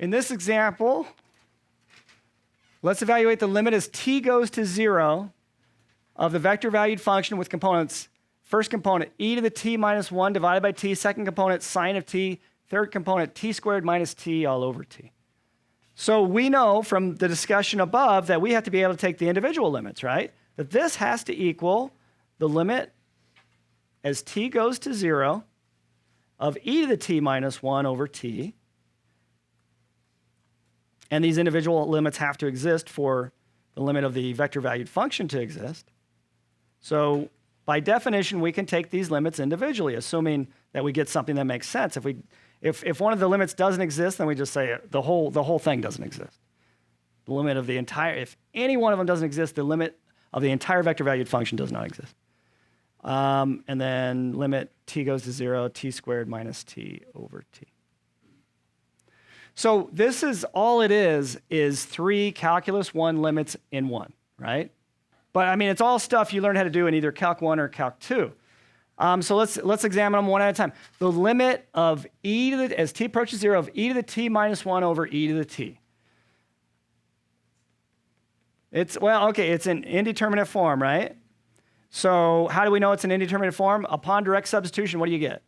In this example, let's evaluate the limit as t goes to 0 of the vector-valued function with components. First component, e to the t minus 1 divided by t. Second component, sine of t. Third component, t squared minus t all over t. So we know from the discussion above that we have to be able to take the individual limits, right? That this has to equal the limit as t goes to 0 of e to the t minus 1 over t. And these individual limits have to exist for the limit of the vector-valued function to exist. So by definition, we can take these limits individually, assuming that we get something that makes sense. If one of the limits doesn't exist, then we just say the whole thing doesn't exist. The limit of the entire, if any one of them doesn't exist, the limit of the entire vector-valued function does not exist. And then limit t goes to 0, t squared minus t over t. So this is all it is 3 Calculus 1 limits in one, right? But I mean, it's all stuff you learned how to do in either Calc 1 or Calc 2. So let's examine them one at a time. The limit of e to the, as t approaches 0, of e to the t minus 1 over e to the t. It's an indeterminate form, right? So how do we know it's an indeterminate form? Upon direct substitution, what do you get?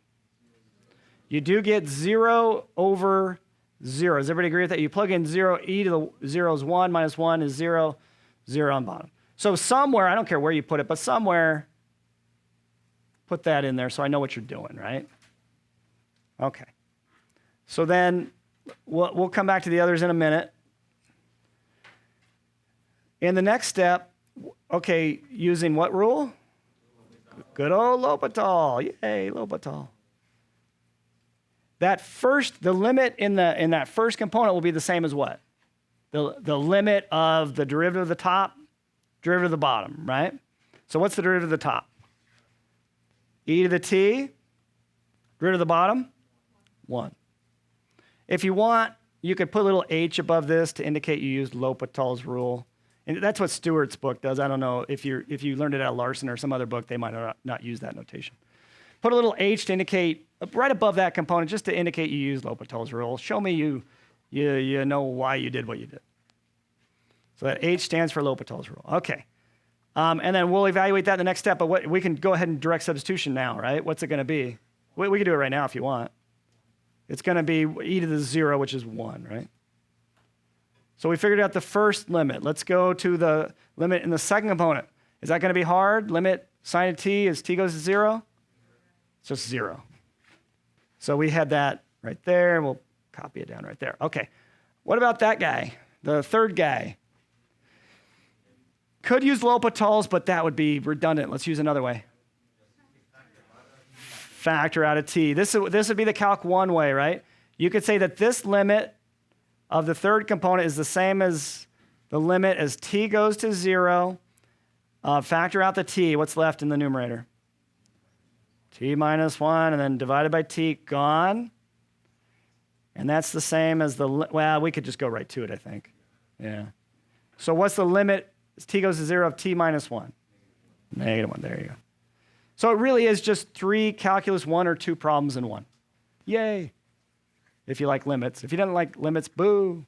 You do get 0 over 0. Does everybody agree with that? You plug in 0, e to the 0 is 1, minus 1 is 0, 0 on bottom. So somewhere, I don't care where you put it, but somewhere, put that in there so I know what you're doing, right? Okay. So then we'll come back to the others in a minute. In the next step, okay, using what rule? Good old L'Hopital. Yay, L'Hopital. The limit in that first component will be the same as what? The limit of the derivative of the top, derivative of the bottom, right? So what's the derivative of the top? E to the t, derivative of the bottom, 1. If you want, you could put a little h above this to indicate you used L'Hopital's rule. And that's what Stewart's book does. I don't know if you learned it at Larson or some other book, they might not use that notation. Put a little h to indicate, right above that component, just to indicate you used L'Hopital's rule. Show me you know why you did what you did. So that h stands for L'Hopital's rule. Okay. And then we'll evaluate that in the next step, but we can go ahead and direct substitution now, right? What's it going to be? We can do it right now if you want. It's going to be e to the 0, which is 1, right? So we figured out the first limit. Let's go to the limit in the second component. Is that going to be hard? Limit sine of t as t goes to 0? It's just 0. So we had that right there. We'll copy it down right there. Okay. What about that guy, the third guy? Could use L'Hopital's, but that would be redundant. Let's use another way. Factor out of t. This would be the Calc 1 way, right? You could say that this limit of the third component is the same as the limit as t goes to 0. Factor out the t. What's left in the numerator? T minus 1, and then divided by t, gone. And that's the same as well, we could just go right to it, I think. Yeah. So what's the limit as t goes to 0 of t minus 1? Negative 1, there you go. So it really is just 3 Calculus 1 or 2 problems in one. Yay. If you like limits. If you don't like limits, boo.